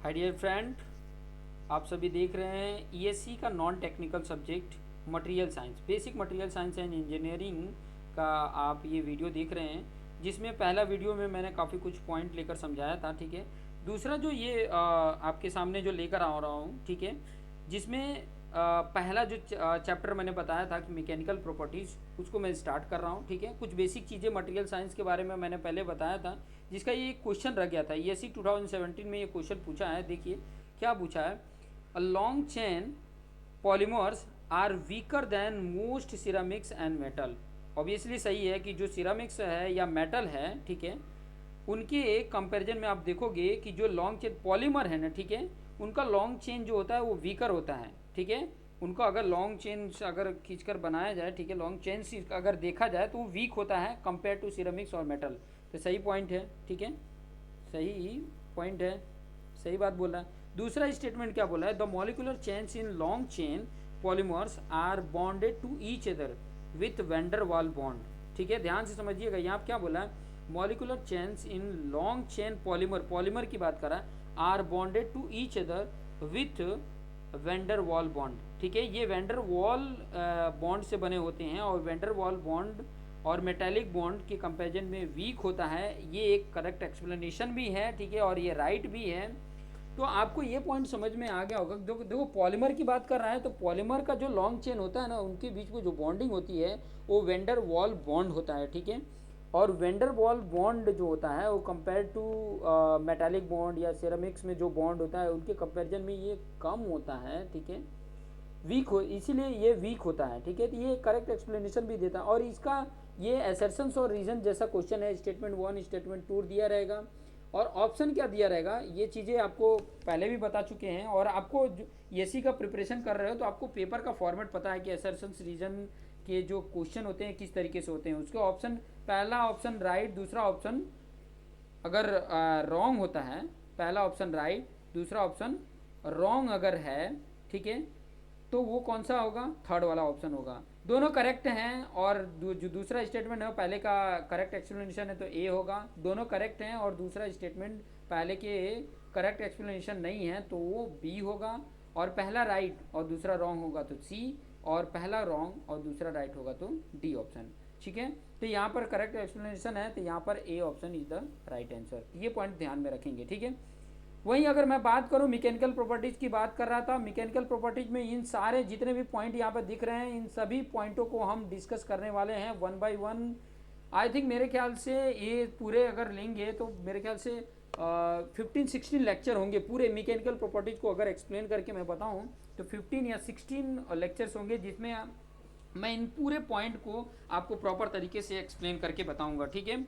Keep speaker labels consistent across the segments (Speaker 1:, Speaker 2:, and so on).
Speaker 1: Hi dear friend, आप सभी देख रहे हैं ईएससी का non technical subject material science, basic material science and engineering का आप ये वीडियो देख रहे हैं, जिसमें पहला वीडियो में मैंने काफ़ी कुछ पॉइंट लेकर समझाया था। ठीक है। दूसरा जो ये आपके सामने जो लेकर आ रहा हूँ, ठीक है, जिसमें पहला जो चैप्टर मैंने बताया था कि मैकेनिकल प्रॉपर्टीज़, उसको मैं स्टार्ट कर रहा हूँ। ठीक है। कुछ बेसिक चीज़ें मटेरियल साइंस के बारे में मैंने पहले बताया था, जिसका ये क्वेश्चन रह गया था। ईएससी 2017 में ये क्वेश्चन पूछा है। देखिए क्या पूछा है। A long chain polymers are weaker than most ceramics and metal. Obviously सही है कि जो सिरामिक्स है या मेटल है, ठीक है, उनके कंपैरिजन में आप देखोगे कि जो लॉन्ग चेन पॉलीमर है ना, ठीक है, उनका लॉन्ग चेन जो होता है वो वीकर होता है। ठीक है। उनका अगर लॉन्ग चेन अगर खींचकर बनाया जाए, ठीक है, लॉन्ग चेन अगर देखा जाए तो वो वीक होता है कंपेयर टू सिरामिक्स और मेटल। तो सही पॉइंट है। ठीक है, सही पॉइंट है, सही बात बोला है। दूसरा स्टेटमेंट क्या बोला है, the molecular chains in long chain polymers are bonded to each other with van der Waals bond. ठीक है, ध्यान से समझिएगा, यहाँ क्या बोला है, molecular chains in long chain polymer, polymer की बात करा, are bonded to each other with van der Waals bond. ठीक है, ये वेंडर वॉल बॉन्ड से बने होते हैं, और वेंडर वॉल बॉन्ड और मेटालिक बॉन्ड के कंपैरिजन में वीक होता है। ये एक करेक्ट एक्सप्लेनेशन भी है। ठीक है, और ये राइट भी है। तो आपको ये पॉइंट समझ में आ गया होगा। देखो पॉलीमर की बात कर रहा है, तो पॉलीमर का जो लॉन्ग चेन होता है ना, उनके बीच में जो बॉन्डिंग होती है वो वेंडर वॉल बॉन्ड होता है। ठीक है, और वेंडर वॉल बॉन्ड जो होता है वो कंपेयर टू मेटालिक बॉन्ड या सिरेमिक्स में जो बॉन्ड होता है उनके कंपैरिजन में ये कम होता है। ठीक है, वीक हो, इसीलिए ये वीक होता है। ठीक है, तो ये करेक्ट एक्सप्लेनेशन भी देता है। और इसका ये एसर्शंस और रीजन जैसा क्वेश्चन है, स्टेटमेंट 1 स्टेटमेंट 2 दिया रहेगा, और ऑप्शन क्या दिया रहेगा, ये चीज़ें आपको पहले भी बता चुके हैं। और आपको एससी का प्रिपरेशन कर रहे हो तो आपको पेपर का फॉर्मेट पता है कि एसर्शंस रीजन के जो क्वेश्चन होते हैं किस तरीके से होते हैं। उसके ऑप्शन, पहला ऑप्शन राइट, दूसरा ऑप्शन अगर रॉन्ग होता है, पहला ऑप्शन राइट, दूसरा ऑप्शन रॉन्ग अगर है, ठीक है, तो वो कौन सा होगा, थर्ड वाला ऑप्शन होगा। दोनों करेक्ट हैं, और जो दूसरा स्टेटमेंट है पहले का करेक्ट एक्सप्लेनेशन है तो ए होगा। दोनों करेक्ट हैं और दूसरा स्टेटमेंट पहले के करेक्ट एक्सप्लेनेशन नहीं है तो वो बी होगा। और पहला राइट और दूसरा रॉन्ग होगा तो सी, और पहला रॉन्ग और दूसरा राइट होगा तो डी ऑप्शन। ठीक है, तो यहाँ पर करेक्ट एक्सप्लेनेशन है तो यहाँ पर A option is the right answer. ये पॉइंट ध्यान में रखेंगे। ठीक है, वहीं अगर मैं बात करूं, मैकेनिकल प्रॉपर्टीज़ की बात कर रहा था। मैकेनिकल प्रॉपर्टीज़ में इन सारे जितने भी पॉइंट यहाँ पर दिख रहे हैं, इन सभी पॉइंटों को हम डिस्कस करने वाले हैं one by one. I think मेरे ख्याल से ये पूरे अगर लेंगे तो मेरे ख्याल से 15-16 लेक्चर होंगे पूरे मैकेनिकल प्रॉपर्टीज़ को अगर एक्सप्लेन करके मैं बताऊँ तो 15 या 16 लेक्चर्स होंगे, जिसमें मैं इन पूरे पॉइंट को आपको प्रॉपर तरीके से एक्सप्लेन करके बताऊँगा। ठीक है,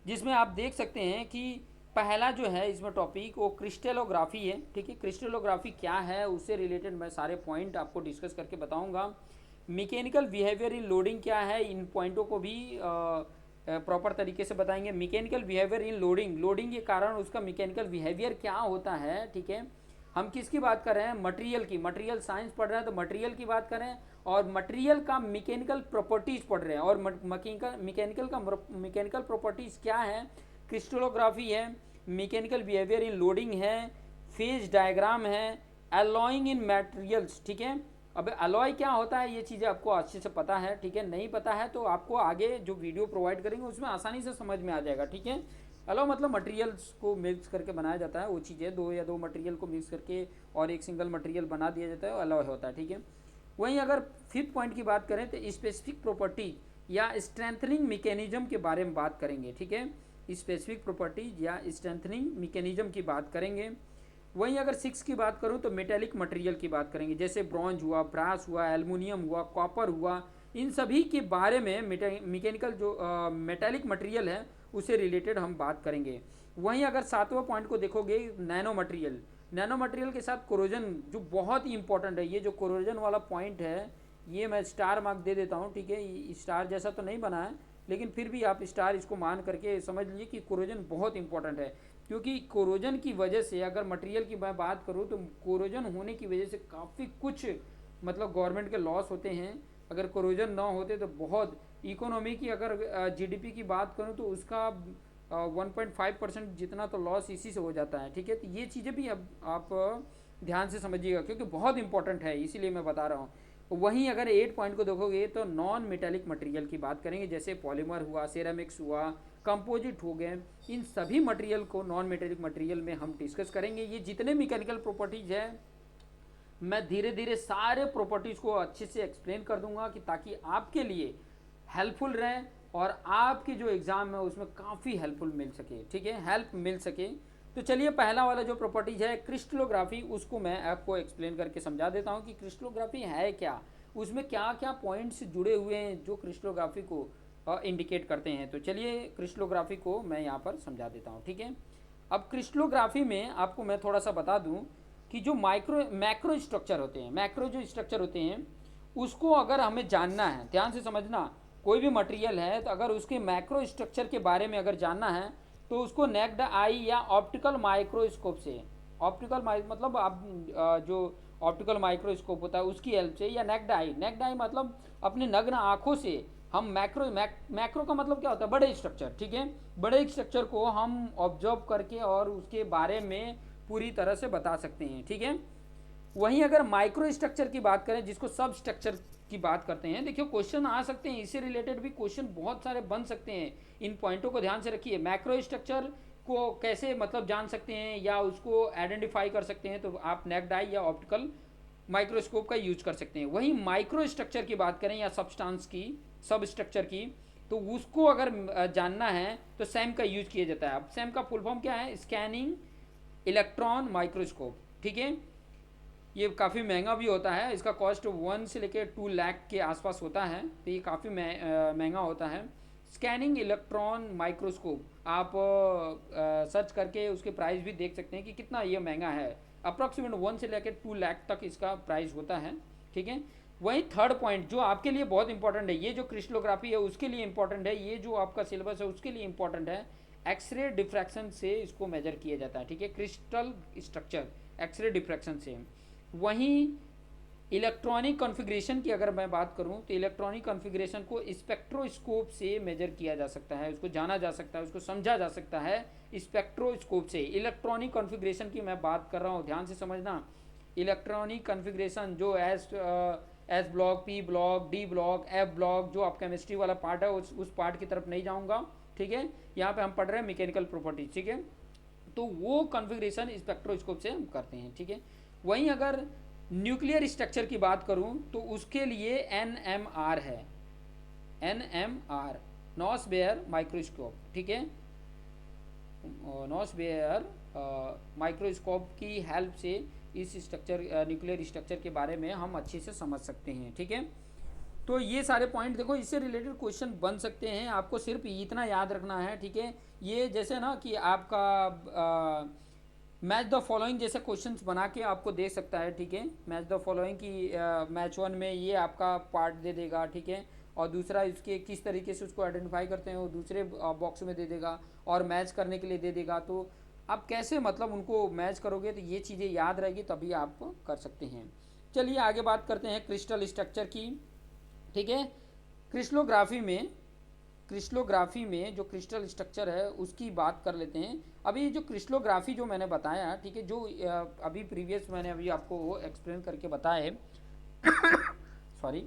Speaker 1: जिसमें आप देख सकते हैं कि पहला जो है इसमें टॉपिक वो क्रिस्टलोग्राफी है। ठीक है, क्रिस्टलोग्राफी क्या है उससे रिलेटेड मैं सारे पॉइंट आपको डिस्कस करके बताऊंगा। मैकेनिकल बिहेवियर इन लोडिंग क्या है, इन पॉइंटों को भी प्रॉपर तरीके से बताएंगे। Mechanical behaviour in loading, loading के कारण उसका मैकेनिकल बिहेवियर क्या होता है। ठीक है, हम किसकी बात कर रहे हैं, मटेरियल की, मटेरियल साइंस पढ़ रहे हैं तो मटेरियल की बात करें, और मटेरियल का मैकेनिकल प्रॉपर्टीज पढ़ रहे हैं। और मैकेनिकल प्रॉपर्टीज क्या है, क्रिस्टलोग्राफी है, मैकेनिकल बिहेवियर इन लोडिंग है, फेज डायग्राम है, अलॉइंग इन मटेरियल्स। ठीक है, अब अलॉय क्या होता है ये चीज़ें आपको अच्छे से पता है। ठीक है, नहीं पता है तो आपको आगे जो वीडियो प्रोवाइड करेंगे उसमें आसानी से समझ में आ जाएगा। ठीक है, अलॉय मतलब मटेरियल्स को मिक्स करके बनाया जाता है, वो चीज़ें दो मटेरियल को मिक्स करके और एक सिंगल मटेरियल बना दिया जाता है, अलॉय होता है। ठीक है, वहीं अगर फिफ्थ पॉइंट की बात करें तो स्पेसिफिक प्रॉपर्टी या स्ट्रेंथनिंग मैकेनिज्म के बारे में बात करेंगे। ठीक है, स्पेसिफिक प्रॉपर्टीज या स्ट्रेंथनिंग मैकेनिज्म की बात करेंगे। वहीं अगर 6 की बात करूं तो मेटेलिक मटेरियल की बात करेंगे, जैसे ब्रॉन्ज हुआ, ब्रास हुआ, एल्युमिनियम हुआ, कॉपर हुआ, इन सभी के बारे में मैकेनिकल जो मेटेलिक मटेरियल है उससे रिलेटेड हम बात करेंगे। वहीं अगर 7वां पॉइंट को देखोगे, नैनो मटेरियल, नैनो मटेरियल के साथ कोरोजन जो बहुत ही इंपॉर्टेंट है। ये जो कोरोजन वाला पॉइंट है ये मैं स्टार मार्क दे देता हूँ। ठीक है, स्टार जैसा तो नहीं बना है लेकिन फिर भी आप स्टार इसको मान करके समझ लीजिए कि कोरोजन बहुत इंपॉर्टेंट है, क्योंकि कोरोजन की वजह से, अगर मटेरियल की मैं बात करूँ तो कोरोजन होने की वजह से काफ़ी कुछ मतलब गवर्नमेंट के लॉस होते हैं। अगर कोरोजन ना होते तो बहुत इकोनॉमी की, अगर जीडीपी की बात करूँ तो उसका 1.5% जितना तो लॉस इसी से हो जाता है, ठीक है। तो ये चीज़ें भी अब आप ध्यान से समझिएगा क्योंकि बहुत इंपॉर्टेंट है, इसीलिए मैं बता रहा हूँ। वहीं अगर 8 पॉइंट को देखोगे तो नॉन मेटेलिक मटेरियल की बात करेंगे, जैसे पॉलीमर हुआ, सेरामिक्स हुआ, कंपोजिट हो गए, इन सभी मटेरियल को नॉन मेटेलिक मटेरियल में हम डिस्कस करेंगे। ये जितने मैकेनिकल प्रॉपर्टीज़ है मैं धीरे धीरे सारे प्रॉपर्टीज़ को अच्छे से एक्सप्लेन कर दूंगा कि ताकि आपके लिए हेल्पफुल रहे और आपकी जो एग्ज़ाम है उसमें काफ़ी हेल्पफुल मिल सके, ठीक है, हेल्प मिल सके। तो चलिए पहला वाला जो प्रॉपर्टीज़ है क्रिस्टलोग्राफी, उसको मैं आपको एक्सप्लेन करके समझा देता हूँ कि क्रिस्टलोग्राफी है क्या, उसमें क्या क्या पॉइंट्स जुड़े हुए हैं जो क्रिस्टलोग्राफी को इंडिकेट करते हैं। तो चलिए क्रिस्टलोग्राफी को मैं यहाँ पर समझा देता हूँ, ठीक है। अब क्रिस्टलोग्राफी में आपको मैं थोड़ा सा बता दूँ कि जो मैक्रो स्ट्रक्चर होते हैं, मैक्रो जो स्ट्रक्चर होते हैं उसको अगर हमें जानना है, ध्यान से समझना, कोई भी मटेरियल है तो अगर उसके मैक्रो स्ट्रक्चर के बारे में अगर जानना है तो उसको नेक्ड आई या ऑप्टिकल माइक्रोस्कोप से, ऑप्टिकल मतलब आप जो ऑप्टिकल माइक्रोस्कोप होता है उसकी हेल्प से, या नेक्ड आई मतलब अपने नग्न आँखों से हम मैक्रो का मतलब क्या होता है, बड़े स्ट्रक्चर, ठीक है, बड़े स्ट्रक्चर को हम ऑब्जर्व करके और उसके बारे में पूरी तरह से बता सकते हैं, ठीक है। वहीं अगर माइक्रो स्ट्रक्चर की बात करें जिसको सब स्ट्रक्चर की बात करते हैं, देखिए क्वेश्चन आ सकते हैं, इससे रिलेटेड भी क्वेश्चन बहुत सारे बन सकते हैं। इन पॉइंटों को ध्यान से रखिए, मैक्रो स्ट्रक्चर को कैसे मतलब जान सकते हैं या उसको आइडेंटिफाई कर सकते हैं, तो आप नेक्ड आई या ऑप्टिकल माइक्रोस्कोप का यूज कर सकते हैं। वहीं माइक्रो स्ट्रक्चर की बात करें या सब्सटेंस की, सब स्ट्रक्चर की, तो उसको अगर जानना है तो सैम का यूज किया जाता है। अब सैम का फुल फॉर्म क्या है, स्कैनिंग इलेक्ट्रॉन माइक्रोस्कोप, ठीक है। ये काफ़ी महंगा भी होता है, इसका कॉस्ट 1 से लेकर 2 लाख के आसपास होता है, तो ये काफ़ी महंगा होता है। स्कैनिंग इलेक्ट्रॉन माइक्रोस्कोप आप सर्च करके उसके प्राइस भी देख सकते हैं कि कितना ये महंगा है, अप्रॉक्सीमेट 1 से लेकर 2 लाख तक इसका प्राइस होता है, ठीक है। वहीं थर्ड पॉइंट जो आपके लिए बहुत इंपॉर्टेंट है, ये जो क्रिस्टलोग्राफी है उसके लिए इंपॉर्टेंट है, ये जो आपका सिलेबस है उसके लिए इंपॉर्टेंट है, एक्सरे डिफ्रैक्शन से इसको मेजर किया जाता है, ठीक है, क्रिस्टल स्ट्रक्चर एक्सरे डिफ्रैक्शन से। वहीं इलेक्ट्रॉनिक कॉन्फ़िगरेशन की अगर मैं बात करूं तो इलेक्ट्रॉनिक कॉन्फ़िगरेशन को स्पेक्ट्रोस्कोप से मेजर किया जा सकता है, उसको जाना जा सकता है, उसको समझा जा सकता है स्पेक्ट्रोस्कोप से। इलेक्ट्रॉनिक कॉन्फ़िगरेशन की मैं बात कर रहा हूं, ध्यान से समझना। इलेक्ट्रॉनिक कॉन्फ़िगरेशन जो S block, P block, D block, F block, जो आप केमिस्ट्री वाला पार्ट है उस पार्ट की तरफ नहीं जाऊँगा, ठीक है। यहाँ पर हम पढ़ रहे हैं मैकेनिकल प्रॉपर्टीज, ठीक है, तो वो कॉन्फ़िगरेशन स्पेक्ट्रोस्कोप से हम करते हैं, ठीक है। वहीं अगर न्यूक्लियर स्ट्रक्चर की बात करूं तो उसके लिए NMR है, NMR नॉसबेयर माइक्रोस्कोप, ठीक है, नॉसबेयर माइक्रोस्कोप की हेल्प से इस स्ट्रक्चर न्यूक्लियर स्ट्रक्चर के बारे में हम अच्छे से समझ सकते हैं, ठीक है। तो ये सारे पॉइंट देखो, इससे रिलेटेड क्वेश्चन बन सकते हैं, आपको सिर्फ इतना याद रखना है, ठीक है। ये जैसे ना कि आपका मैच द फॉलोइंग जैसे क्वेश्चंस बना के आपको दे सकता है, ठीक है। मैच द फॉलोइंग की मैच 1 में ये आपका पार्ट दे देगा, ठीक है, और दूसरा इसके किस तरीके से उसको आइडेंटिफाई करते हैं वो दूसरे बॉक्स में दे देगा, और मैच करने के लिए दे देगा। तो आप कैसे मतलब उनको मैच करोगे, तो ये चीज़ें याद रहेगी तभी आप कर सकते हैं। चलिए आगे बात करते हैं क्रिस्टल स्ट्रक्चर की, ठीक है। क्रिस्टलोग्राफी में जो क्रिस्टल स्ट्रक्चर है उसकी बात कर लेते हैं। अभी जो क्रिस्टलोग्राफी जो मैंने बताया, ठीक है, जो अभी प्रीवियस मैंने अभी आपको एक्सप्लेन करके बताया है सॉरी,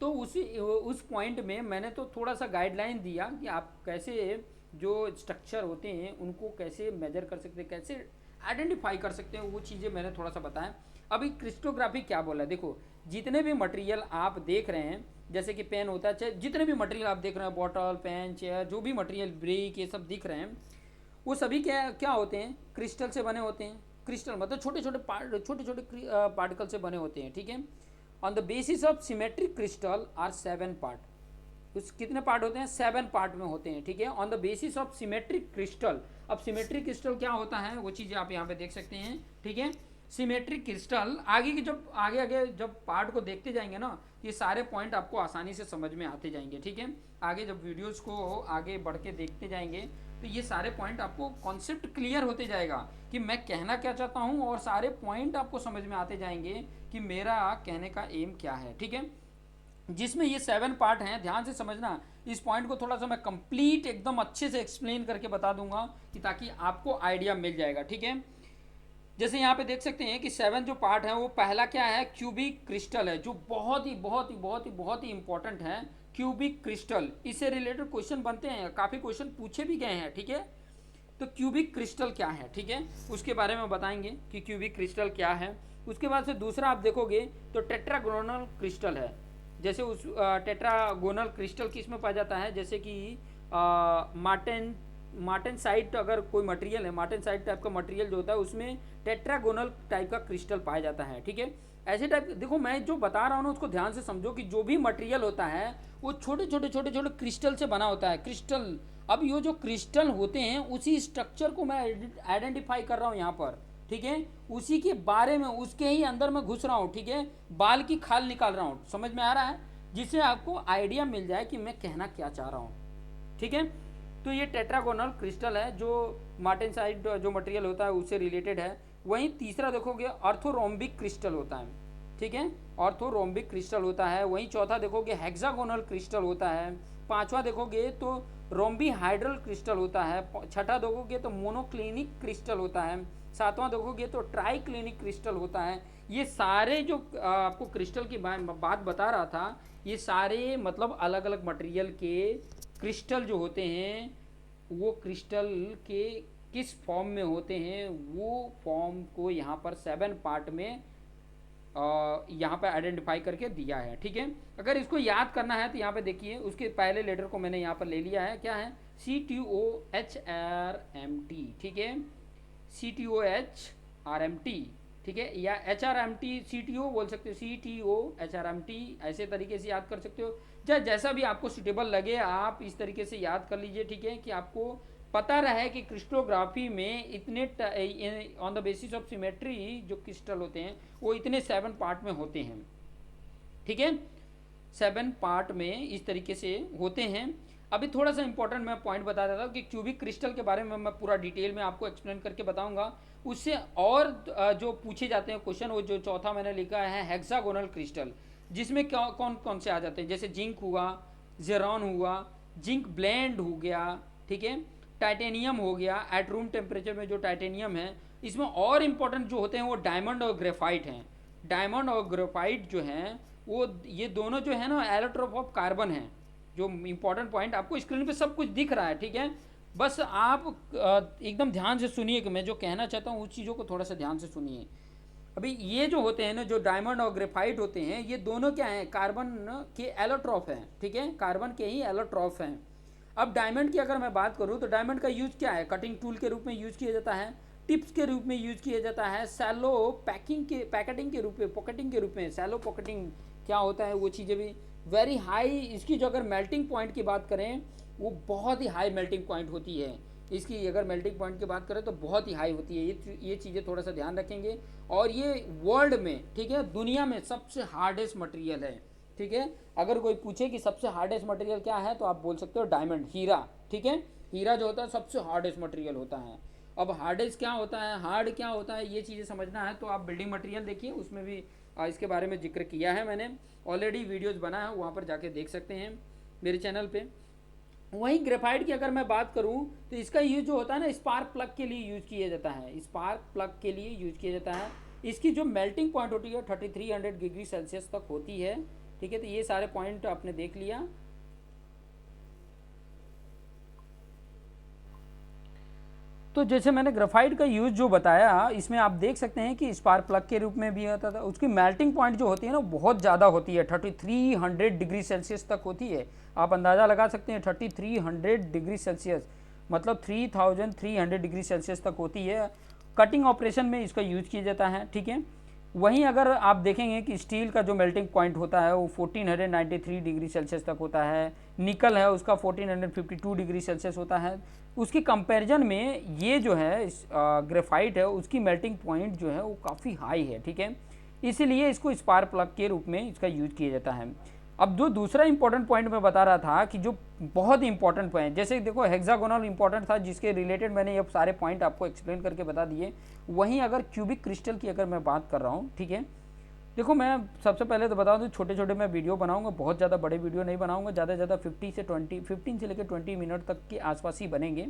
Speaker 1: तो उस पॉइंट में मैंने तो थोड़ा सा गाइडलाइन दिया कि आप कैसे जो स्ट्रक्चर होते हैं उनको कैसे मेजर कर सकते हैं, कैसे आइडेंटिफाई कर सकते हैं, वो चीज़ें मैंने थोड़ा सा बताया। अभी क्रिस्टोग्राफी क्या बोला है, देखो जितने भी मटेरियल आप देख रहे हैं, जैसे कि पेन होता है, चाहे जितने भी मटेरियल आप देख रहे हैं, बॉटल, पेन, चेयर, जो भी मटेरियल, ब्रेक, ये सब दिख रहे हैं, वो सभी क्या क्या होते हैं, क्रिस्टल से बने होते हैं। क्रिस्टल मतलब छोटे छोटे पार्टिकल से बने होते हैं, ठीक है। On the basis of symmetric crystal are 7 part, उस कितने पार्ट होते हैं, 7 पार्ट में होते हैं, ठीक है। On the basis of symmetric crystal, अब सिमेट्रिक क्रिस्टल क्या होता है वो चीज़ें आप यहाँ पे देख सकते हैं, ठीक है। सिमेट्रिक क्रिस्टल आगे की जब आगे जब पार्ट को देखते जाएंगे ना, ये सारे पॉइंट आपको आसानी से समझ में आते जाएंगे, ठीक है। आगे जब वीडियोस को आगे बढ़ के देखते जाएंगे तो ये सारे पॉइंट आपको कॉन्सेप्ट क्लियर होते जाएगा कि मैं कहना क्या चाहता हूँ, और सारे पॉइंट आपको समझ में आते जाएंगे कि मेरा कहने का एम क्या है, ठीक है। जिसमें ये 7 पार्ट हैं, ध्यान से समझना, इस पॉइंट को थोड़ा सा मैं कंप्लीट एकदम अच्छे से एक्सप्लेन करके बता दूंगा कि ताकि आपको आइडिया मिल जाएगा, ठीक है। जैसे यहाँ पे देख सकते हैं कि 7 जो पार्ट है वो पहला क्या है, क्यूबिक क्रिस्टल है, जो बहुत ही इंपॉर्टेंट है। क्यूबिक क्रिस्टल, इससे रिलेटेड क्वेश्चन बनते हैं, काफ़ी क्वेश्चन पूछे भी गए हैं, ठीक है। तो क्यूबिक क्रिस्टल क्या है, ठीक है, उसके बारे में बताएंगे कि क्यूबिक क्रिस्टल क्या है। उसके बाद से दूसरा आप देखोगे तो टेट्रागोनल क्रिस्टल है। जैसे उस टेट्रागोनल क्रिस्टल किस में पाया जाता है, जैसे कि मार्टेनसाइट, अगर कोई मटेरियल है, मार्टेनसाइट टाइप का मटेरियल जो होता है उसमें टेट्रागोनल टाइप का क्रिस्टल पाया जाता है, ठीक है। ऐसे टाइप, देखो मैं जो बता रहा हूँ ना उसको ध्यान से समझो कि जो भी मटेरियल होता है वो छोटे छोटे क्रिस्टल से बना होता है, क्रिस्टल। अब ये जो क्रिस्टल होते हैं उसी स्ट्रक्चर को मैं आइडेंटिफाई कर रहा हूँ यहाँ पर, ठीक है। उसी के बारे में, उसके ही अंदर मैं घुस रहा हूँ, ठीक है, बाल की खाल निकाल रहा हूँ, समझ में आ रहा है, जिससे आपको आइडिया मिल जाए कि मैं कहना क्या चाह रहा हूँ, ठीक है। तो ये टेट्रागोनल क्रिस्टल है जो मार्टेनसाइट जो मटेरियल होता है उससे रिलेटेड है। वहीं तीसरा देखोगे ऑर्थोरोम्बिक क्रिस्टल होता है, ठीक है, ऑर्थोरोम्बिक क्रिस्टल होता है। वहीं चौथा देखोगे हेक्सागोनल क्रिस्टल होता है। पांचवा देखोगे तो रोम्बीहाइड्रल क्रिस्टल होता है। छठा देखोगे तो मोनोक्लिनिक क्रिस्टल होता है। सातवां देखोगे तो ट्राइक्लिनिक क्रिस्टल होता है। ये सारे जो आपको क्रिस्टल की बात बता रहा था, ये सारे मतलब अलग अलग मटेरियल के क्रिस्टल जो होते हैं वो क्रिस्टल के किस फॉर्म में होते हैं, वो फॉर्म को यहाँ पर 7 पार्ट में यहाँ पे आइडेंटिफाई करके दिया है, ठीक है। अगर इसको याद करना है तो यहाँ पे देखिए, उसके पहले लेटर को मैंने यहाँ पर ले लिया है, क्या है, CTOHRMT, ठीक है, CTOHRMT, ठीक है, या HRMT CTO बोल सकते हो, CTOHRMT, ऐसे तरीके से याद कर सकते हो। जैसा भी आपको सुटेबल लगे आप इस तरीके से याद कर लीजिए, ठीक है, कि आपको पता रहे कि क्रिस्टोग्राफी में इतने on the basis of symmetry जो क्रिस्टल होते हैं वो इतने 7 पार्ट में होते हैं, ठीक है, 7 पार्ट में इस तरीके से होते हैं। अभी थोड़ा सा इंपॉर्टेंट मैं पॉइंट बता देता हूँ कि क्यूबिक क्रिस्टल के बारे में मैं पूरा डिटेल में आपको एक्सप्लेन करके बताऊंगा। उससे और जो पूछे जाते हैं क्वेश्चन, वो जो चौथा मैंने लिखा है हेक्सागोनल क्रिस्टल, जिसमें कौन कौन से आ जाते हैं, जैसे जिंक हुआ, जेरॉन हुआ, जिंक ब्लेंड हो गया, ठीक है, टाइटेनियम हो गया, एट रूम टेम्परेचर में जो टाइटेनियम है। इसमें और इम्पोर्टेंट जो होते हैं वो डायमंड और ग्रेफाइट हैं। डायमंड और ग्रेफाइट जो हैं वो, ये दोनों जो है ना एलोट्रोप ऑफ कार्बन है। जो इंपॉर्टेंट पॉइंट आपको स्क्रीन पे सब कुछ दिख रहा है, ठीक है, बस आप एकदम ध्यान से सुनिए कि मैं जो कहना चाहता हूँ उस चीज़ों को थोड़ा सा ध्यान से सुनिए। अभी ये जो होते हैं ना, जो डायमंड और ग्रेफाइट होते हैं, ये दोनों क्या हैं, कार्बन के एलोट्रॉफ हैं, ठीक है, कार्बन के ही एलोट्रॉफ हैं। अब डायमंड की अगर मैं बात करूँ तो डायमंड का यूज़ क्या है, कटिंग टूल के रूप में यूज़ किया जाता है, टिप्स के रूप में यूज़ किया जाता है, सैलो पैकेटिंग के रूप में, पॉकेटिंग के रूप में। सैलो पॉकेटिंग क्या होता है, वो चीज़ें भी वेरी हाई, इसकी जो अगर मेल्टिंग पॉइंट की बात करें वो बहुत ही हाई मेल्टिंग पॉइंट होती है। इसकी अगर मेल्टिंग पॉइंट की बात करें तो बहुत ही हाई होती है। ये चीज़ें थोड़ा सा ध्यान रखेंगे। और ये वर्ल्ड में, ठीक है, दुनिया में सबसे हार्डेस्ट मटेरियल है, ठीक है। अगर कोई पूछे कि सबसे हार्डेस्ट मटेरियल क्या है तो आप बोल सकते हो डायमंड, हीरा, ठीक है। हीरा जो होता है सबसे हार्डेस्ट मटेरियल होता है। अब हार्डेस्ट क्या होता है, हार्ड क्या होता है, ये चीज़ें समझना है तो आप बिल्डिंग मटेरियल देखिए, उसमें भी इसके बारे में जिक्र किया है मैंने, ऑलरेडी वीडियोस बना है, वहाँ पर जाके देख सकते हैं मेरे चैनल पे। वहीं ग्रेफाइट की अगर मैं बात करूं तो इसका यूज जो होता है ना, स्पार्क प्लग के लिए यूज किया जाता है, स्पार्क प्लग के लिए यूज किया जाता है। इसकी जो मेल्टिंग पॉइंट होती है 3300 डिग्री सेल्सियस तक होती है, ठीक है। तो ये सारे पॉइंट आपने देख लिया। तो जैसे मैंने ग्रेफाइट का यूज़ जो बताया, इसमें आप देख सकते हैं कि स्पार्क प्लग के रूप में भी होता था। उसकी मेल्टिंग पॉइंट जो होती है ना बहुत ज़्यादा होती है, 3300 डिग्री सेल्सियस तक होती है। आप अंदाज़ा लगा सकते हैं 3300 डिग्री सेल्सियस मतलब 3300 डिग्री सेल्सियस तक होती है। कटिंग ऑपरेशन में इसका यूज किया जाता है, ठीक है। वहीं अगर आप देखेंगे कि स्टील का जो मेल्टिंग पॉइंट होता है वो 1493 डिग्री सेल्सियस तक होता है। निकल है उसका 1452 डिग्री सेल्सियस होता है। उसकी कंपैरिजन में ये जो है ग्रेफाइट है उसकी मेल्टिंग पॉइंट जो है वो काफ़ी हाई है, ठीक है। इसीलिए इसको स्पार्क प्लग के रूप में इसका यूज किया जाता है। अब जो दूसरा इंपॉर्टेंट पॉइंट मैं बता रहा था कि जो बहुत इंपॉर्टेंट पॉइंट, जैसे देखो हेक्सागोनल इंपॉर्टेंट था जिसके रिलेटेड मैंने ये सारे पॉइंट आपको एक्सप्लेन करके बता दिए। वहीं अगर क्यूबिक क्रिस्टल की अगर मैं बात कर रहा हूँ, ठीक है, देखो मैं सबसे पहले तो बता दूं, छोटे छोटे मैं वीडियो बनाऊंगा, बहुत ज़्यादा बड़े वीडियो नहीं बनाऊंगा, ज़्यादा से ज़्यादा 15 से लेकर 20 मिनट तक के आसपास ही बनेंगे।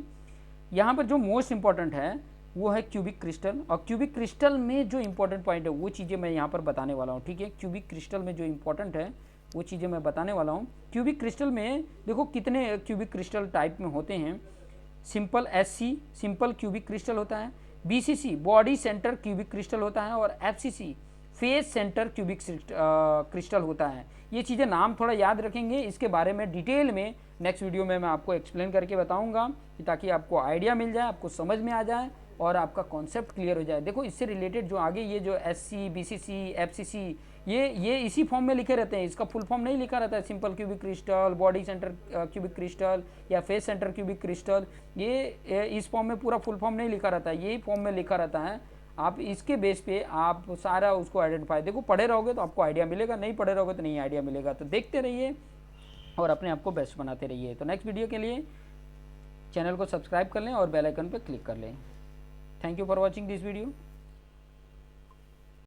Speaker 1: यहाँ पर जो मोस्ट इंपॉर्टेंट है वो है क्यूबिक क्रिस्टल, और क्यूबिक क्रिस्टल में जो इंपॉर्टेंट पॉइंट है वो चीज़ें मैं यहाँ पर बताने वाला हूँ, ठीक है। क्यूबिक क्रिस्टल में जो इंपॉर्टेंट है वो चीज़ें मैं बताने वाला हूँ। क्यूबिक क्रिस्टल में देखो कितने क्यूबिक क्रिस्टल टाइप में होते हैं। Simple SC simple cubic crystal होता है, BCC body centre cubic crystal होता है, और FCC face centre cubic crystal होता है। ये चीज़ें नाम थोड़ा याद रखेंगे, इसके बारे में डिटेल में नेक्स्ट वीडियो में मैं आपको एक्सप्लेन करके बताऊंगा, ताकि आपको आइडिया मिल जाए, आपको समझ में आ जाए और आपका कॉन्सेप्ट क्लियर हो जाए। देखो इससे रिलेटेड जो आगे ये जो SC BCC FCC ये इसी फॉर्म में लिखे रहते हैं, इसका फुल फॉर्म नहीं लिखा रहता है। Simple cubic crystal, body centre cubic crystal या फेस सेंटर क्यूबिक क्रिस्टल, ये इस फॉर्म में पूरा फुल फॉर्म नहीं लिखा रहता है, यही फॉर्म में लिखा रहता है। आप इसके बेस पे आप सारा उसको आइडेंटिफाई, देखो पढ़े रहोगे तो आपको आइडिया मिलेगा, नहीं पढ़े रहोगे तो नहीं आइडिया मिलेगा। तो देखते रहिए और अपने आप को बेस्ट बनाते रहिए। तो नेक्स्ट वीडियो के लिए चैनल को सब्सक्राइब कर लें और बेल आइकन पर क्लिक कर लें। Thank you for watching this video.